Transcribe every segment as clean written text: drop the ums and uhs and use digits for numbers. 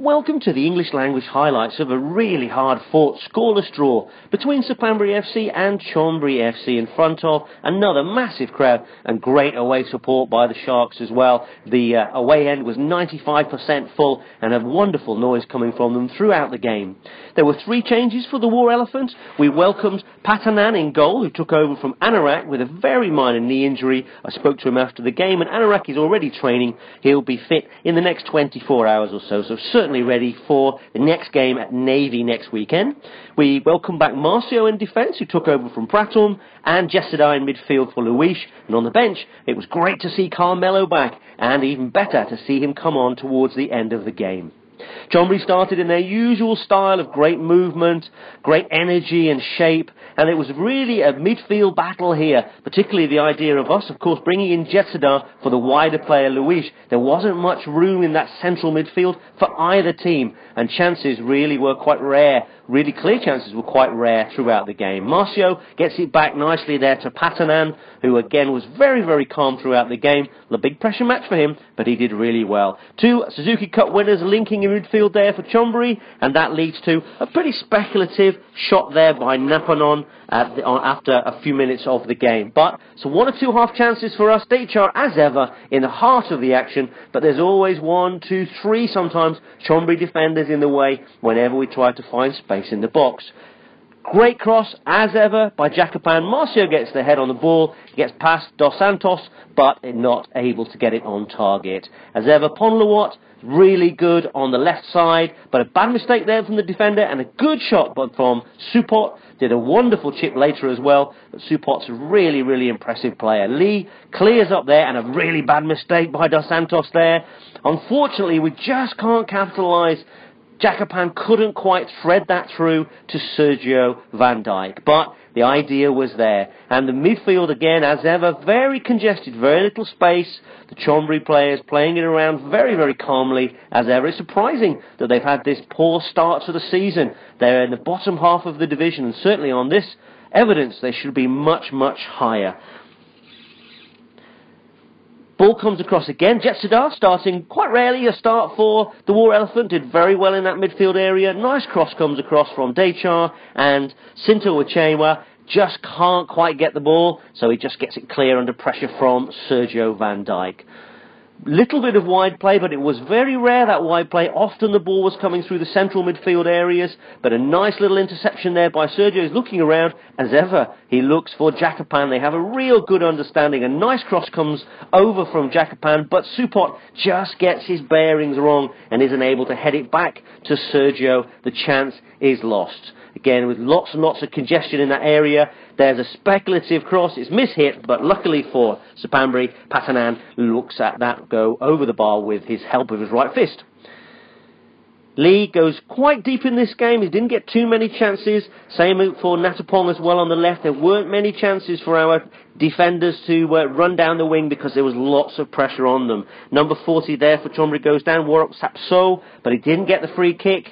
Welcome to the English language highlights of a really hard-fought scoreless draw between Suphanburi FC and Chonburi FC in front of another massive crowd and great away support by the Sharks as well. The away end was 95% full and had wonderful noise coming from them throughout the game. There were 3 changes for the War Elephant. We welcomed Patanan in goal, who took over from Anorak with a very minor knee injury. I spoke to him after the game, and Anorak is already training. He'll be fit in the next 24 hours or so, so certainly ready for the next game at Navy next weekend. We welcome back Marcio in defence, who took over from Pratum, and Jessedar in midfield for Luis. And on the bench, it was great to see Carmelo back, and even better to see him come on towards the end of the game. Chonburi started in their usual style of great movement, great energy and shape, and it was really a midfield battle here, particularly the idea of us, of course, bringing in Jessedar for the wider player Luis. There wasn't much room in that central midfield for either team, and chances really were quite rare. Really clear chances were quite rare throughout the game. Marcio gets it back nicely there to Patanan, who again was very, very calm throughout the game. A big pressure match for him, but he did really well. 2 Suzuki Cup winners linking in midfield there for Chonburi, and that leads to a pretty speculative shot there by Napanon after a few minutes of the game. But so 1 or 2 half chances for us. Dechar, as ever, in the heart of the action, but there's always 1, 2, 3 sometimes Chonburi defenders in the way whenever we try to find space in the box. Great cross, as ever, by Jacopan. Marcio gets the head on the ball, gets past Dos Santos, but not able to get it on target. As ever, Ponlawat, really good on the left side, but a bad mistake there from the defender, and a good shot but from Supot. Did a wonderful chip later as well, but Supot's a really, really impressive player. Lee clears up there, and a really bad mistake by Dos Santos there. Unfortunately, we just can't capitalise. Jacopan couldn't quite thread that through to Sergio Van Dijk, but the idea was there. And the midfield, again, as ever, very congested, very little space. The Chonburi players playing it around very, very calmly, as ever. It's surprising that they've had this poor start to the season. They're in the bottom half of the division, and certainly on this evidence, they should be much, much higher. Ball comes across again. Jessedar starting quite rarely a start for the War Elephant. Did very well in that midfield area. Nice cross comes across from Dechar, and Sinto Uchewa just can't quite get the ball, so he just gets it clear under pressure from Sergio Van Dijk. Little bit of wide play, but it was very rare, that wide play. Often the ball was coming through the central midfield areas, but a nice little interception there by Sergio. He's looking around. As ever, he looks for Jacopan. They have a real good understanding. A nice cross comes over from Jacopan, but Supot just gets his bearings wrong and isn't able to head it back to Sergio. The chance is lost. Again, with lots and lots of congestion in that area, there's a speculative cross. It's mishit, but luckily for Suphanburi, Patanan looks at that go over the bar with his help of his right fist. Lee goes quite deep in this game. He didn't get too many chances. Same for Natapong as well on the left. There weren't many chances for our defenders to run down the wing because there was lots of pressure on them. Number 40 there for Chonburi goes down, Warok Sapso, but he didn't get the free kick.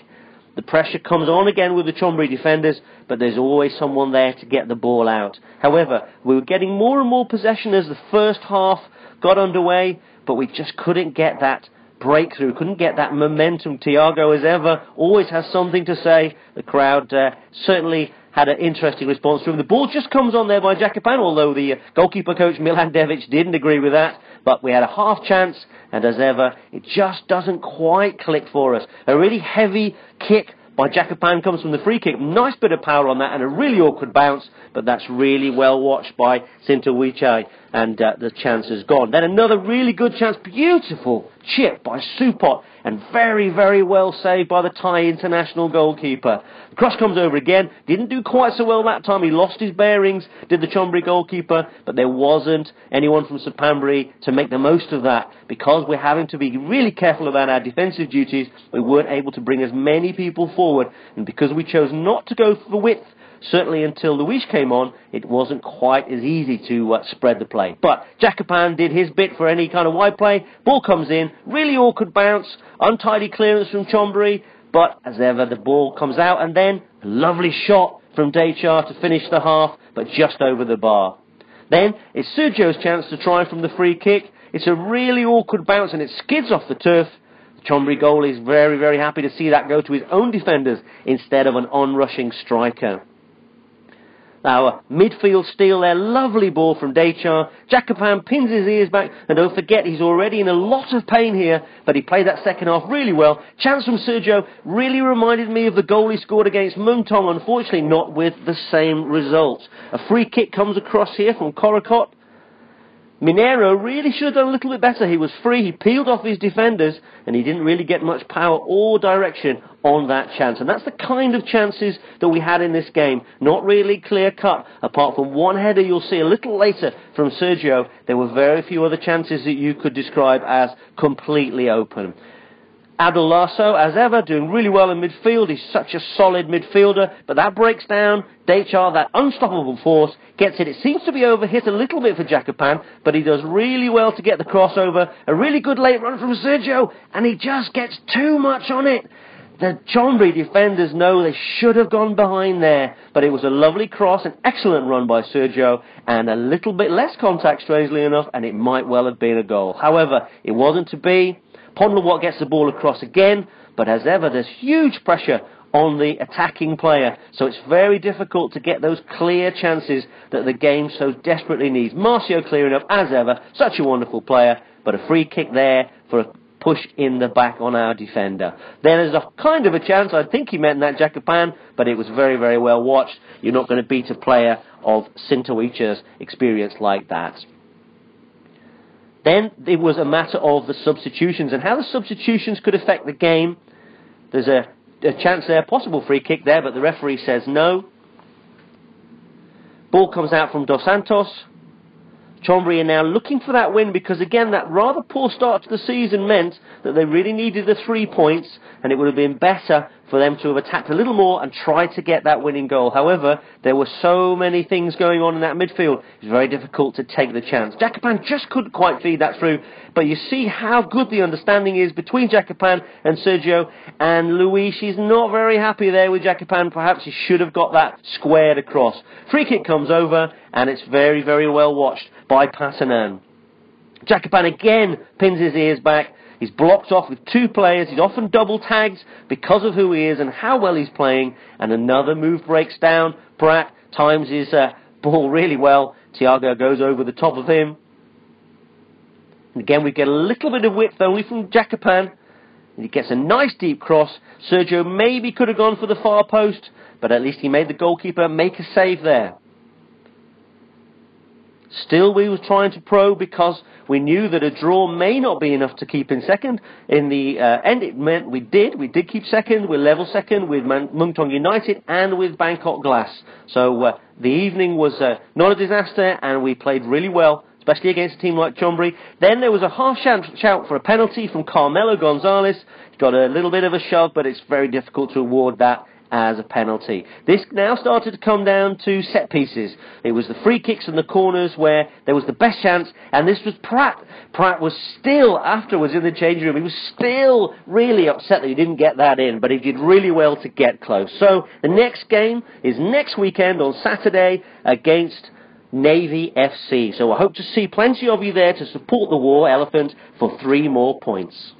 The pressure comes on again with the Chonburi defenders, but there's always someone there to get the ball out. However, we were getting more and more possession as the first half got underway, but we just couldn't get that breakthrough, couldn't get that momentum. Thiago, as ever, always has something to say. The crowd certainly had an interesting response to him. The ball just comes on there by Jacopan, although the goalkeeper coach Milan Devic didn't agree with that. But we had a half chance, and as ever, it just doesn't quite click for us. A really heavy kick by Jacopan comes from the free kick. Nice bit of power on that, and a really awkward bounce, but that's really well watched by Sinto Uchewa, and the chance is gone. Then another really good chance, beautiful chip by Supot, and very, very well saved by the Thai international goalkeeper. The cross comes over again, didn't do quite so well that time. He lost his bearings, did the Chonburi goalkeeper, but there wasn't anyone from Suphanburi to make the most of that. Because we're having to be really careful about our defensive duties, we weren't able to bring as many people forward, and because we chose not to go for the width, certainly until Luis came on, it wasn't quite as easy to spread the play. But Jacopan did his bit for any kind of wide play. Ball comes in, really awkward bounce, untidy clearance from Chonburi, but as ever the ball comes out, and then a lovely shot from Dechar to finish the half, but just over the bar. Then it's Sergio's chance to try from the free kick. It's a really awkward bounce and it skids off the turf. Chonburi goalie is very, very happy to see that go to his own defenders instead of an on-rushing striker. Our midfield steal there, lovely ball from Dechar. Jakapan pins his ears back, and don't forget he's already in a lot of pain here, but he played that second half really well. Chance from Sergio really reminded me of the goal he scored against Muntong, unfortunately not with the same result. A free kick comes across here from Korokot. Minero really should have done a little bit better. He was free, he peeled off his defenders, and he didn't really get much power or direction on that chance. And that's the kind of chances that we had in this game. Not really clear-cut. Apart from one header you'll see a little later from Sergio, there were very few other chances that you could describe as completely open. Abdul Lasso, as ever, doing really well in midfield. He's such a solid midfielder, but that breaks down. Dechar, that unstoppable force, gets it. It seems to be overhit a little bit for Jakapan, but he does really well to get the crossover. A really good late run from Sergio, and he just gets too much on it. The Chonburi defenders know they should have gone behind there, but it was a lovely cross, an excellent run by Sergio, and a little bit less contact, strangely enough, and it might well have been a goal. However, it wasn't to be. Pondlewat gets the ball across again, but as ever, there's huge pressure on the attacking player, so it's very difficult to get those clear chances that the game so desperately needs. Marcio clearing up, as ever, such a wonderful player, but a free kick there for a push in the back on our defender. There is a kind of a chance, I think he meant that Jakapan, but it was very, very well watched. You're not going to beat a player of Sintoicha's experience like that. Then it was a matter of the substitutions and how the substitutions could affect the game. There's a chance there, possible free kick there, but the referee says no. Ball comes out from Dos Santos. Chonburi are now looking for that win because, again, that rather poor start to the season meant that they really needed the 3 points, and it would have been better for them to have attacked a little more and tried to get that winning goal. However, there were so many things going on in that midfield, it was very difficult to take the chance. Jakapan just couldn't quite feed that through, but you see how good the understanding is between Jakapan and Sergio, and Luis is not very happy there with Jakapan. Perhaps he should have got that squared across. Free kick comes over, and it's very, very well watched by Patanan. Jakapan again pins his ears back. He's blocked off with 2 players. He's often double tagged because of who he is and how well he's playing. And another move breaks down. Pratt times his ball really well. Thiago goes over the top of him. And again, we get a little bit of width only from Jakapan. And he gets a nice deep cross. Sergio maybe could have gone for the far post, but at least he made the goalkeeper make a save there. Still, we were trying to probe because we knew that a draw may not be enough to keep in second. In the end, it meant we did keep second. We're level second with Muntong United and with Bangkok Glass. So the evening was not a disaster, and we played really well, especially against a team like Chonburi. Then there was a half shout for a penalty from Carmelo Gonzalez. He got a little bit of a shove, but it's very difficult to award that as a penalty. This now started to come down to set pieces. It was the free kicks and the corners where there was the best chance, and this was Pratt. Pratt was still, afterwards in the changing room, he was still really upset that he didn't get that in, but he did really well to get close. So the next game is next weekend on Saturday against Navy FC. So I hope to see plenty of you there to support the War Elephant for 3 more points.